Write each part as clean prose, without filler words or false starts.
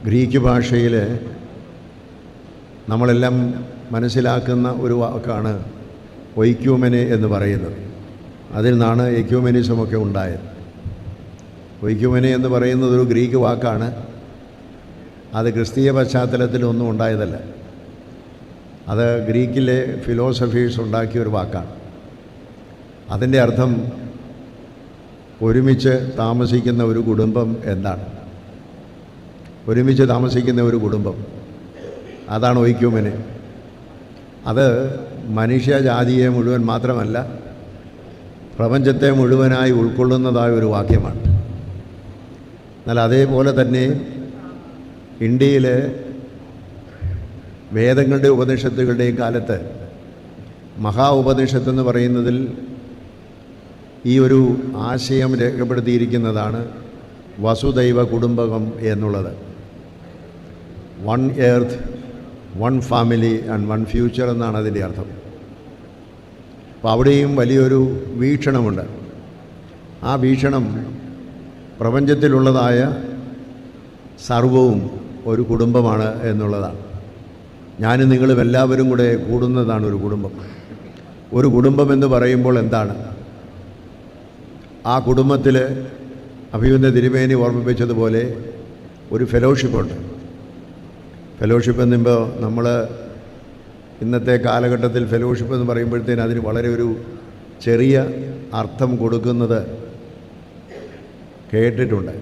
Greek ഭാഷയിൽ നമ്മളെല്ലാം മനസ്സിലാക്കുന്ന ഒരു വാക്കാണ് ഒയ്ക്യൂമെനെ എന്ന് പറയുന്നത്. അതിൽ നിന്നാണ് എക്യൂമെനിസമൊക്കെ ഉണ്ടായത്. ഒയ്ക്യൂമെനെ എന്ന് പറയുന്നത് ഒരു ഗ്രീക്ക് വാക്കാണ്. അത് ക്രിസ്തീയ പശ്ചാത്തലത്തിലൊന്നും ഉണ്ടായതല്ല. അത് ഗ്രീക്കിലെ ഫിലോസഫീസ് ഉണ്ടാക്കിയ ഒരു വാക്കാണ്. അതിൻ്റെ അർത്ഥം ഒരുമിച്ച് താമസിക്കുന്ന ഒരു കുടുംബം എന്നാണ്. ഒരുമിച്ച് താമസിക്കുന്ന ഒരു കുടുംബം, അതാണ് ഒയ്ക്യൂമെനെ. അത് മനുഷ്യജാതിയെ മുഴുവൻ മാത്രമല്ല, പ്രപഞ്ചത്തെ മുഴുവനായി ഉൾക്കൊള്ളുന്നതായ ഒരു വാക്യമാണ്. എന്നാൽ അതേപോലെ തന്നെ ഇന്ത്യയിലെ വേദങ്ങളുടെ ഉപനിഷത്തുകളുടെയും കാലത്ത് മഹാ ഉപനിഷത്തെന്ന് പറയുന്നതിൽ ഈ ഒരു ആശയം രേഖപ്പെടുത്തിയിരിക്കുന്നതാണ് വസുദൈവ കുടുംബകം എന്നുള്ളത്. One earth, one family and one future എന്നാണ് അതിൻ്റെ അർത്ഥം. അപ്പോൾ അവിടെയും വലിയൊരു വീക്ഷണമുണ്ട്. ആ വീക്ഷണം പ്രപഞ്ചത്തിലുള്ളതായ സർവവും ഒരു കുടുംബമാണ് എന്നുള്ളതാണ്. ഞാനും നിങ്ങളും എല്ലാവരും കൂടെ കൂടുന്നതാണ് ഒരു കുടുംബം. ഒരു കുടുംബം എന്ന് പറയുമ്പോൾ എന്താണ്? ആ കുടുംബത്തിൽ അഭിമന്യ തിരുമേനി ഓർമ്മിപ്പിച്ചതുപോലെ ഒരു ഫെലോഷിപ്പുണ്ട്. ഫെലോഷിപ്പ് എന്നുമ്പോൾ നമ്മൾ ഇന്നത്തെ കാലഘട്ടത്തിൽ ഫെലോഷിപ്പ് എന്ന് പറയുമ്പോഴത്തേന് അതിന് വളരെ ഒരു ചെറിയ അർത്ഥം കൊടുക്കുന്നത് കേട്ടിട്ടുണ്ട്.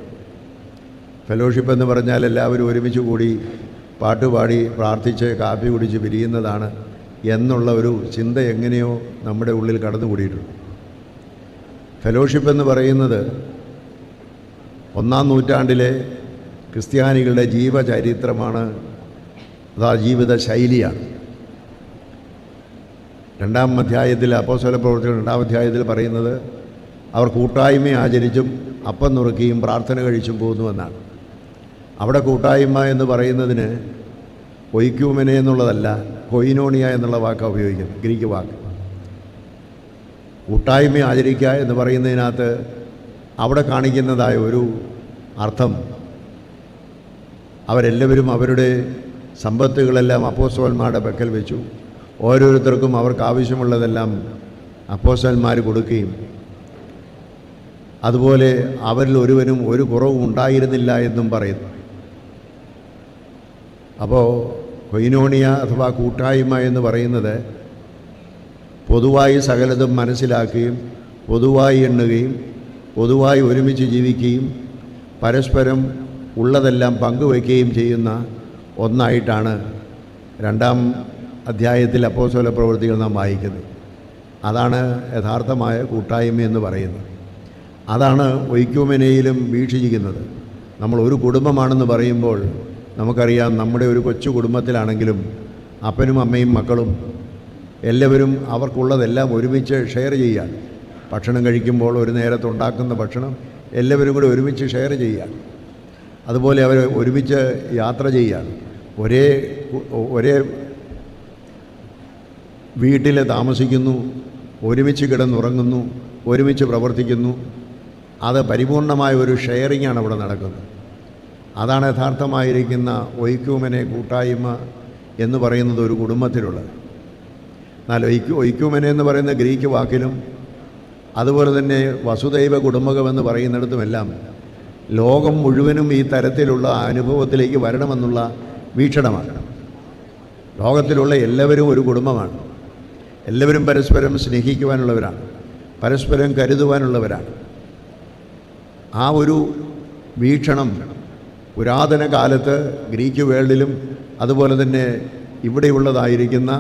ഫെലോഷിപ്പ് എന്ന് പറഞ്ഞാൽ എല്ലാവരും ഒരുമിച്ച് കൂടി പാട്ടുപാടി പ്രാർത്ഥിച്ച് കാപ്പി കുടിച്ച് പിരിയുന്നതാണ് എന്നുള്ള ഒരു ചിന്ത എങ്ങനെയോ നമ്മുടെ ഉള്ളിൽ കടന്നുകൂടിയിട്ടുണ്ട്. ഫെലോഷിപ്പ് എന്ന് പറയുന്നത് 1-ാം നൂറ്റാണ്ടിലെ ക്രിസ്ത്യാനികളുടെ ജീവചരിത്രമാണ്. അതാ ജീവിത ശൈലിയാണ്. 2-ാം അധ്യായത്തിൽ അപ്പോസ്തല പ്രവൃത്തികൾ 2-ാം അധ്യായത്തിൽ പറയുന്നത് അവർ കൂട്ടായ്മ ആചരിച്ചും അപ്പം നുറുക്കിയും പ്രാർത്ഥന കഴിച്ചും പോകുന്നുവെന്നാണ്. അവിടെ കൂട്ടായ്മ എന്ന് പറയുന്നതിന് ഒയ്ക്യൂമെനെ എന്നുള്ളതല്ല, കൊയിനോണിയ എന്നുള്ള വാക്കാണ് ഉപയോഗിക്കുന്നത്, ഗ്രീക്ക് വാക്ക്. കൂട്ടായ്മ ആചരിക്കുക എന്ന് പറയുന്നതിനകത്ത് അവിടെ കാണിക്കുന്നതായ ഒരു അർത്ഥം, അവരെല്ലാവരും അവരുടെ സമ്പത്തുകളെല്ലാം അപ്പോസ്തലന്മാരുടെ പക്കൽ വെച്ചു. ഓരോരുത്തർക്കും അവർക്ക് ആവശ്യമുള്ളതെല്ലാം അപ്പോസ്തലന്മാർ കൊടുക്കുകയും അതുപോലെ അവരിൽ ഒരുവനും ഒരു കുറവും ഉണ്ടായിരുന്നില്ല എന്നും പറയുന്നു. അപ്പോൾ കൊയിനോണിയ അഥവാ കൂട്ടായ്മ എന്ന് പറയുന്നത് പൊതുവായി സകലതും മനസ്സിലാക്കുകയും പൊതുവായി എണ്ണുകയും പൊതുവായി ഒരുമിച്ച് ജീവിക്കുകയും പരസ്പരം ഉള്ളതെല്ലാം പങ്കുവയ്ക്കുകയും ചെയ്യുന്ന ഒന്നായിട്ടാണ് 2-ാം അധ്യായത്തിൽ അപ്പോസ്തല പ്രവൃത്തികൾ നാം വായിക്കുന്നത്. അതാണ് യഥാർത്ഥമായ കൂട്ടായ്മ എന്ന് പറയുന്നത്. അതാണ് ഒയ്ക്യൂമെനയിലും വീക്ഷിക്കുന്നത്. നമ്മൾ ഒരു കുടുംബമാണെന്ന് പറയുമ്പോൾ നമുക്കറിയാം, നമ്മുടെ ഒരു കൊച്ചു കുടുംബത്തിലാണെങ്കിലും അപ്പനും അമ്മയും മക്കളും എല്ലാവരും അവർക്കുള്ളതെല്ലാം ഒരുമിച്ച് ഷെയർ ചെയ്യുകയാണ്. ഭക്ഷണം കഴിക്കുമ്പോൾ ഒരു നേരത്തുണ്ടാക്കുന്ന ഭക്ഷണം എല്ലാവരും കൂടെ ഒരുമിച്ച് ഷെയർ ചെയ്യുകയാണ്. അതുപോലെ അവർ ഒരുമിച്ച് യാത്ര ചെയ്യുകയാണ്. ഒരേ വീട്ടിൽ താമസിക്കുന്നു, ഒരുമിച്ച് കിടന്നുറങ്ങുന്നു, ഒരുമിച്ച് പ്രവർത്തിക്കുന്നു. അത് പരിപൂർണമായ ഒരു ഷെയറിങ്ങാണ് അവിടെ നടക്കുന്നത്. അതാണ് യഥാർത്ഥമായിരിക്കുന്ന ഒയ്ക്യൂമെനെ കൂട്ടായ്മ എന്ന് പറയുന്നത് ഒരു കുടുംബത്തിലുള്ളത്. എന്നാൽ ഒയ്ക്യൂമെനെ എന്ന് പറയുന്ന ഗ്രീക്ക് വാക്കിലും അതുപോലെ തന്നെ വസുദൈവ കുടുംബകമെന്ന് പറയുന്നിടത്തുമെല്ലാം ലോകം മുഴുവനും ഈ തരത്തിലുള്ള അനുഭവത്തിലേക്ക് വരണമെന്നുള്ള വീക്ഷണമാണ്. ലോകത്തിലുള്ള എല്ലാവരും ഒരു കുടുംബമാണ്. എല്ലാവരും പരസ്പരം സ്നേഹിക്കുവാനുള്ളവരാണ്, പരസ്പരം കരുതുവാനുള്ളവരാണ്. ആ ഒരു വീക്ഷണം പുരാതന കാലത്ത് ഗ്രീക്ക് വേൾഡിലും അതുപോലെ തന്നെ ഇവിടെയുള്ളതായിരിക്കുന്ന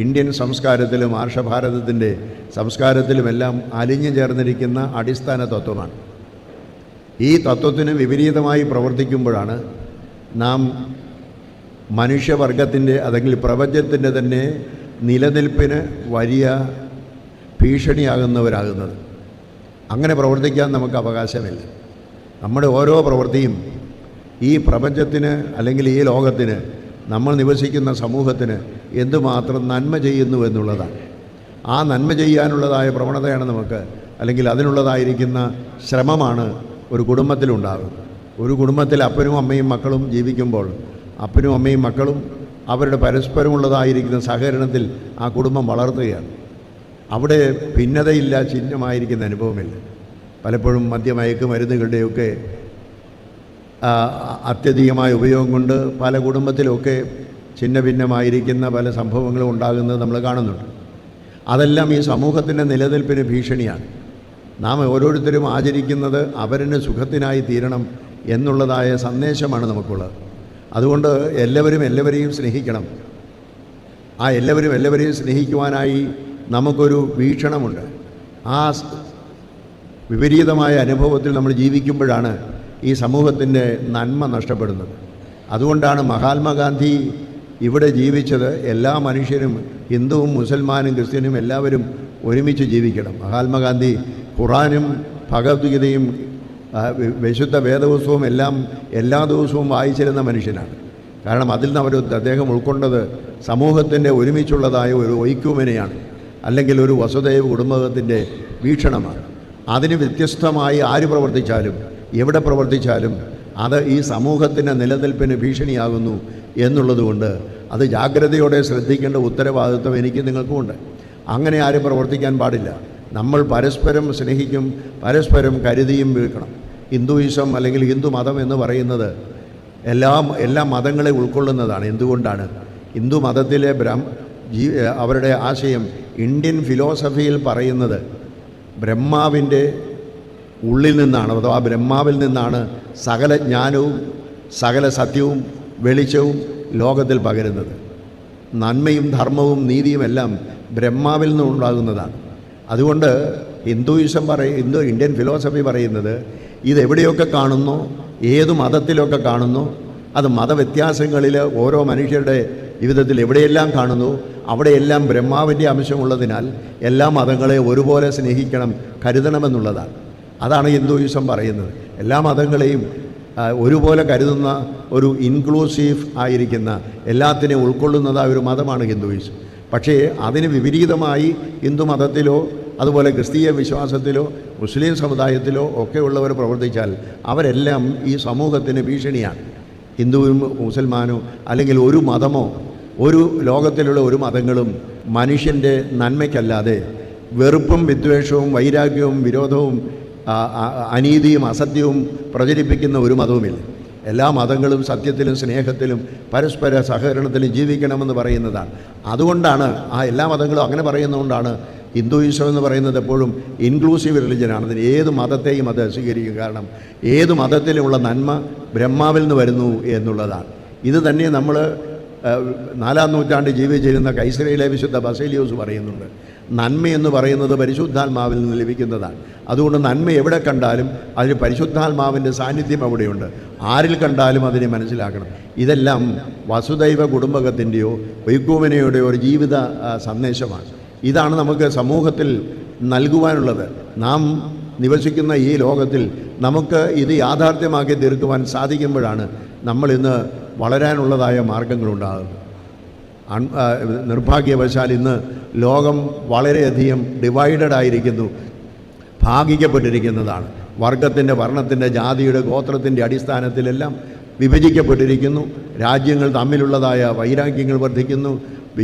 ഇന്ത്യൻ സംസ്കാരത്തിലും ആർഷഭാരതത്തിൻ്റെ സംസ്കാരത്തിലുമെല്ലാം അലിഞ്ഞു ചേർന്നിരിക്കുന്ന അടിസ്ഥാന തത്വമാണ്. ഈ തത്വത്തിന് വിപരീതമായി പ്രവർത്തിക്കുമ്പോഴാണ് നാം മനുഷ്യവർഗത്തിൻ്റെ അല്ലെങ്കിൽ പ്രപഞ്ചത്തിൻ്റെ തന്നെ നിലനിൽപ്പിന് വലിയ ഭീഷണിയാകുന്നവരാകുന്നത്. അങ്ങനെ പ്രവർത്തിക്കാൻ നമുക്ക് അവകാശമില്ല. നമ്മുടെ ഓരോ പ്രവൃത്തിയും ഈ പ്രപഞ്ചത്തിന് അല്ലെങ്കിൽ ഈ ലോകത്തിന്, നമ്മൾ നിവസിക്കുന്ന സമൂഹത്തിന് എന്തുമാത്രം നന്മ ചെയ്യുന്നു എന്നുള്ളതാണ്. ആ നന്മ ചെയ്യാനുള്ളതായ പ്രവണതയാണ് നമുക്ക്, അല്ലെങ്കിൽ അതിനുള്ളതായിരിക്കുന്ന ശ്രമമാണ് ഒരു കുടുംബത്തിലുണ്ടാകുന്നത്. ഒരു കുടുംബത്തിൽ അപ്പനും അമ്മയും മക്കളും ജീവിക്കുമ്പോൾ അപ്പനും അമ്മയും മക്കളും അവരുടെ പരസ്പരമുള്ളതായിരിക്കുന്ന സഹകരണത്തിൽ ആ കുടുംബം വളർത്തുകയാണ്. അവിടെ ഭിന്നതയില്ല, ചിഹ്നമായിരിക്കുന്ന അനുഭവമില്ല. പലപ്പോഴും മദ്യമയക്കുമരുന്നുകളുടെയൊക്കെ അത്യധികമായ ഉപയോഗം കൊണ്ട് പല കുടുംബത്തിലൊക്കെ ഛിന്ന ഭിന്നമായിരിക്കുന്ന പല സംഭവങ്ങളും ഉണ്ടാകുന്നത് നമ്മൾ കാണുന്നുണ്ട്. അതെല്ലാം ഈ സമൂഹത്തിൻ്റെ നിലനിൽപ്പിന് ഭീഷണിയാണ്. നാം ഓരോരുത്തരും ആചരിക്കുന്നത് അവരിന് സുഖത്തിനായി തീരണം എന്നുള്ളതായ സന്ദേശമാണ് നമുക്കുള്ളത്. അതുകൊണ്ട് എല്ലാവരെയും സ്നേഹിക്കണം. ആ എല്ലാവരെയും സ്നേഹിക്കുവാനായി നമുക്കൊരു വീക്ഷണമുണ്ട്. ആ വിപരീതമായ അനുഭവത്തിൽ നമ്മൾ ജീവിക്കുമ്പോഴാണ് ഈ സമൂഹത്തിൻ്റെ നന്മ നഷ്ടപ്പെടുന്നത്. അതുകൊണ്ടാണ് മഹാത്മാഗാന്ധി ഇവിടെ ജീവിച്ചത് എല്ലാ മനുഷ്യരും, ഹിന്ദുവും മുസൽമാനും ക്രിസ്ത്യനും എല്ലാവരും ഒരുമിച്ച് ജീവിക്കണം. മഹാത്മാഗാന്ധി ഖുറാനും ഭഗവത്ഗീതയും വിശുദ്ധ വേദപുസ്തകവും എല്ലാം എല്ലാ ദിവസവും വായിച്ചിരുന്ന മനുഷ്യനാണ്. കാരണം അതിൽ നിന്ന് അദ്ദേഹം ഉൾക്കൊണ്ടത് സമൂഹത്തിൻ്റെ ഒരുമിച്ചുള്ളതായ ഒരു ഐക്യമെനെയാണ്, അല്ലെങ്കിൽ ഒരു വസുദൈവ കുടുംബത്തിൻ്റെ വീക്ഷണമാണ്. അതിന് വ്യത്യസ്തമായി ആര് പ്രവർത്തിച്ചാലും എവിടെ പ്രവർത്തിച്ചാലും അത് ഈ സമൂഹത്തിൻ്റെ നിലനിൽപ്പിന് ഭീഷണിയാകുന്നു എന്നുള്ളതുകൊണ്ട് അത് ജാഗ്രതയോടെ ശ്രദ്ധിക്കേണ്ട ഉത്തരവാദിത്വം എനിക്ക് നിങ്ങൾക്കുമുണ്ട്. അങ്ങനെ ആരും പ്രവർത്തിക്കാൻ പാടില്ല. നമ്മൾ പരസ്പരം സ്നേഹിക്കും, പരസ്പരം കരുതിയും വീഴ്ക്കണം. ഹിന്ദുയിസം അല്ലെങ്കിൽ ഹിന്ദു മതം എന്ന് പറയുന്നത് എല്ലാ മതങ്ങളെ ഉൾക്കൊള്ളുന്നതാണ്. എന്തുകൊണ്ടാണ്? ഹിന്ദു മതത്തിലെ അവരുടെ ആശയം ഇന്ത്യൻ ഫിലോസഫിയിൽ പറയുന്നത് ബ്രഹ്മാവിൻ്റെ ഉള്ളിൽ നിന്നാണ്, അഥവാ ബ്രഹ്മാവിൽ നിന്നാണ് സകല ജ്ഞാനവും സകല സത്യവും വെളിച്ചവും ലോകത്തിൽ പകരുന്നത്. നന്മയും ധർമ്മവും നീതിയും എല്ലാം ബ്രഹ്മാവിൽ നിന്നുണ്ടാകുന്നതാണ്. അതുകൊണ്ട് ഇന്ത്യൻ ഫിലോസഫി പറയുന്നത് ഇതെവിടെയൊക്കെ കാണുന്നു, ഏതു മതത്തിലൊക്കെ കാണുന്നു, അത് മതവ്യത്യാസങ്ങളിൽ ഓരോ മനുഷ്യരുടെ ജീവിതത്തിൽ എവിടെയെല്ലാം കാണുന്നു അവിടെയെല്ലാം ബ്രഹ്മാവിൻ്റെ അംശമുള്ളതിനാൽ എല്ലാ മതങ്ങളെ ഒരുപോലെ സ്നേഹിക്കണം, കരുതണമെന്നുള്ളതാണ്. അതാണ് ഹിന്ദുയിസം പറയുന്നത്. എല്ലാ മതങ്ങളെയും ഒരുപോലെ കരുതുന്ന ഒരു ഇൻക്ലൂസീവ് ആയിരിക്കുന്ന എല്ലാത്തിനെയും ഉൾക്കൊള്ളുന്നതായ ഒരു മതമാണ് ഹിന്ദുയിസം. പക്ഷേ അതിന് വിപരീതമായി ഹിന്ദു മതത്തിലോ അതുപോലെ ക്രിസ്തീയ വിശ്വാസത്തിലോ മുസ്ലിം സമുദായത്തിലോ ഒക്കെ ഉള്ളവർ പ്രവർത്തിച്ചാൽ അവരെല്ലാം ഈ സമൂഹത്തിന് ഭീഷണിയാണ്. ഹിന്ദുവും മുസൽമാനോ അല്ലെങ്കിൽ ഒരു മതമോ ഒരു ലോകത്തിലുള്ള ഒരു മതങ്ങളും മനുഷ്യൻ്റെ നന്മയ്ക്കല്ലാതെ വെറുപ്പും വിദ്വേഷവും വൈരാഗ്യവും വിരോധവും അനീതിയും അസത്യവും പ്രചരിപ്പിക്കുന്ന ഒരു മതവുമില്ല. എല്ലാ മതങ്ങളും സത്യത്തിലും സ്നേഹത്തിലും പരസ്പര സഹകരണത്തിലും ജീവിക്കണമെന്ന് പറയുന്നതാണ്. അതുകൊണ്ടാണ് എല്ലാ മതങ്ങളും അങ്ങനെ പറയുന്നതുകൊണ്ടാണ് ഹിന്ദുയിസം എന്ന് പറയുന്നത് എപ്പോഴും ഇൻക്ലൂസീവ് റിലിജനാണ്. അതിന് ഏത് മതത്തെയും അത് സ്വീകരിക്കും. കാരണം ഏത് മതത്തിലുമുള്ള നന്മ ബ്രഹ്മാവിൽ നിന്ന് വരുന്നു എന്നുള്ളതാണ്. ഇത് തന്നെ നമ്മൾ 4-ാം നൂറ്റാണ്ടിൽ ജീവിച്ചിരുന്ന കൈസരയിലെ വിശുദ്ധ ബസേലിയോസ് പറയുന്നുണ്ട്. നന്മയെന്ന് പറയുന്നത് പരിശുദ്ധാത്മാവിൽ നിന്ന് ലഭിക്കുന്നതാണ്. അതുകൊണ്ട് നന്മ എവിടെ കണ്ടാലും അതിന് പരിശുദ്ധാത്മാവിൻ്റെ സാന്നിധ്യം അവിടെയുണ്ട്. ആരിൽ കണ്ടാലും അതിനെ മനസ്സിലാക്കണം. ഇതെല്ലാം വസുദൈവ കുടുംബകത്തിൻ്റെയോ വൈക്കൂമനയുടെയോ ഒരു ജീവിത സന്ദേശമാണ്. ഇതാണ് നമുക്ക് സമൂഹത്തിൽ നൽകുവാനുള്ളത്. നാം നിവസിക്കുന്ന ഈ ലോകത്തിൽ നമുക്ക് ഇത് യാഥാർത്ഥ്യമാക്കി തീർക്കുവാൻ സാധിക്കുമ്പോഴാണ് നമ്മളിന്ന് വളരാനുള്ളതായ മാർഗങ്ങളുണ്ടാകുന്നത്. നിർഭാഗ്യവശാൽ ഇന്ന് ലോകം വളരെയധികം ഡിവൈഡഡ് ആയിരിക്കുന്നു, ഭാഗിക്കപ്പെട്ടിരിക്കുന്നതാണ്. വർഗത്തിൻ്റെ, വർണ്ണത്തിൻ്റെ, ജാതിയുടെ, ഗോത്രത്തിൻ്റെ അടിസ്ഥാനത്തിലെല്ലാം വിഭജിക്കപ്പെട്ടിരിക്കുന്നു. രാജ്യങ്ങൾ തമ്മിലുള്ളതായ വൈരാഗ്യങ്ങൾ വർദ്ധിക്കുന്നു,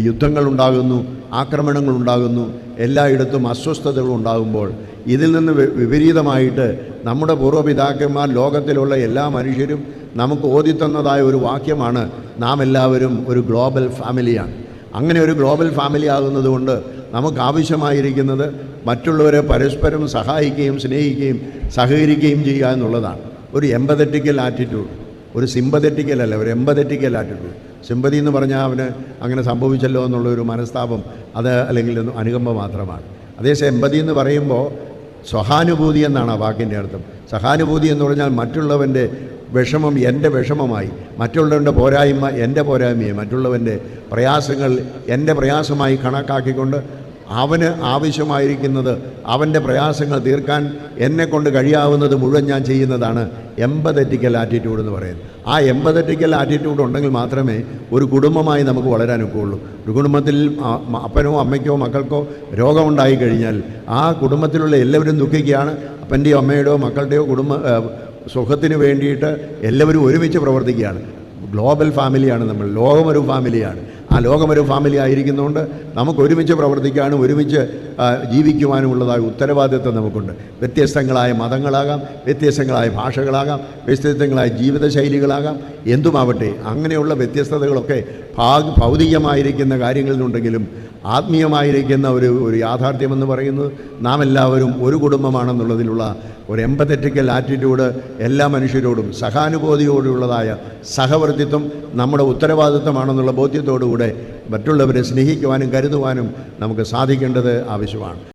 യുദ്ധങ്ങളുണ്ടാകുന്നു, ആക്രമണങ്ങളുണ്ടാകുന്നു, എല്ലായിടത്തും അസ്വസ്ഥതകൾ ഉണ്ടാകുമ്പോൾ ഇതിൽ നിന്ന് വിപരീതമായിട്ട് നമ്മുടെ പൂർവ്വപിതാക്കന്മാർ ലോകത്തിലുള്ള എല്ലാ മനുഷ്യരും നമുക്ക് ഓതിത്തന്നതായ ഒരു വാക്യമാണ് നാം എല്ലാവരും ഒരു ഗ്ലോബൽ ഫാമിലിയാണ്. അങ്ങനെ ഒരു ഗ്ലോബൽ ഫാമിലി ആകുന്നതുകൊണ്ട് നമുക്ക് ആവശ്യമായിരിക്കുന്നത് മറ്റുള്ളവരെ പരസ്പരം സഹായിക്കുകയും സ്നേഹിക്കുകയും സഹകരിക്കുകയും ചെയ്യുക എന്നുള്ളതാണ്. ഒരു എമ്പതറ്റിക്കൽ ആറ്റിറ്റ്യൂഡ്, ഒരു സിമ്പതറ്റിക്കൽ അല്ല, ഒരു എമ്പതറ്റിക്കൽ ആറ്റിറ്റ്യൂഡ്. സിമ്പതി എന്ന് പറഞ്ഞാൽ അവന് അങ്ങനെ സംഭവിച്ചല്ലോ എന്നുള്ളൊരു മനസ്താപം, അത് അല്ലെങ്കിൽ അനുകമ്പ മാത്രമാണ്. അതേസമയം എമ്പതി എന്ന് പറയുമ്പോൾ സഹാനുഭൂതി എന്നാണ് ആ വാക്കിൻ്റെ അർത്ഥം. സഹാനുഭൂതി എന്ന് പറഞ്ഞാൽ മറ്റുള്ളവൻ്റെ വിഷമം എൻ്റെ വിഷമമായി, മറ്റുള്ളവൻ്റെ പോരായ്മ എൻ്റെ പോരായ്മയെ, മറ്റുള്ളവൻ്റെ പ്രയാസങ്ങൾ എൻ്റെ പ്രയാസമായി കണക്കാക്കിക്കൊണ്ട് അവന് ആവശ്യമായിരിക്കുന്നത് അവൻ്റെ പ്രയാസങ്ങൾ തീർക്കാൻ എന്നെക്കൊണ്ട് കഴിയാവുന്നത് മുഴുവൻ ഞാൻ ചെയ്യുന്നതാണ് എമ്പതറ്റിക്കൽ ആറ്റിറ്റ്യൂഡ് എന്ന് പറയുന്നത്. ആ എമ്പതറ്റിക്കൽ ആറ്റിറ്റ്യൂഡ് ഉണ്ടെങ്കിൽ മാത്രമേ ഒരു കുടുംബമായി നമുക്ക് വളരാനൊക്കെയുള്ളൂ. ഒരു കുടുംബത്തിൽ അപ്പനോ അമ്മയ്ക്കോ മക്കൾക്കോ രോഗമുണ്ടായി കഴിഞ്ഞാൽ ആ കുടുംബത്തിലുള്ള എല്ലാവരും ദുഃഖിക്കുകയാണ്. അപ്പൻ്റെയോ അമ്മയുടെയോ മക്കളുടെയോ സുഖത്തിന് വേണ്ടിയിട്ട് എല്ലാവരും ഒരുമിച്ച് പ്രവർത്തിക്കുകയാണ്. ഗ്ലോബൽ ഫാമിലിയാണ് നമ്മൾ, ലോകമൊരു ഫാമിലിയാണ്. ആ ലോകമൊരു ഫാമിലി ആയിരിക്കുന്നതുകൊണ്ട് നമുക്ക് ഒരുമിച്ച് പ്രവർത്തിക്കാനും ഒരുമിച്ച് ജീവിക്കുവാനുമുള്ളതായ ഉത്തരവാദിത്വം നമുക്കുണ്ട്. വ്യത്യസ്തങ്ങളായ മതങ്ങളാകാം, വ്യത്യസ്തങ്ങളായ ഭാഷകളാകാം, വ്യത്യസ്തങ്ങളായ ജീവിതശൈലികളാകാം, എന്തുമാവട്ടെ. അങ്ങനെയുള്ള വ്യത്യസ്തതകളൊക്കെ ഭൗതികമായിരിക്കുന്ന കാര്യങ്ങളിൽ നിന്നുണ്ടെങ്കിലും ആത്മീയമായിരിക്കുന്ന ഒരു യാഥാർത്ഥ്യമെന്ന് പറയുന്നത് നാം എല്ലാവരും ഒരു കുടുംബമാണെന്നുള്ളതിലുള്ള ഒരു എമ്പത്തറ്റിക്കൽ ആറ്റിറ്റ്യൂഡ് എല്ലാ മനുഷ്യരോടും സഹാനുഭൂതിയോടുള്ളതായ സഹവർത്തിത്വം നമ്മുടെ ഉത്തരവാദിത്വമാണെന്നുള്ള ബോധ്യത്തോടുകൂടെ മറ്റുള്ളവരെ സ്നേഹിക്കുവാനും കരുതുവാനും നമുക്ക് സാധിക്കേണ്ടത് ആവശ്യമാണ്.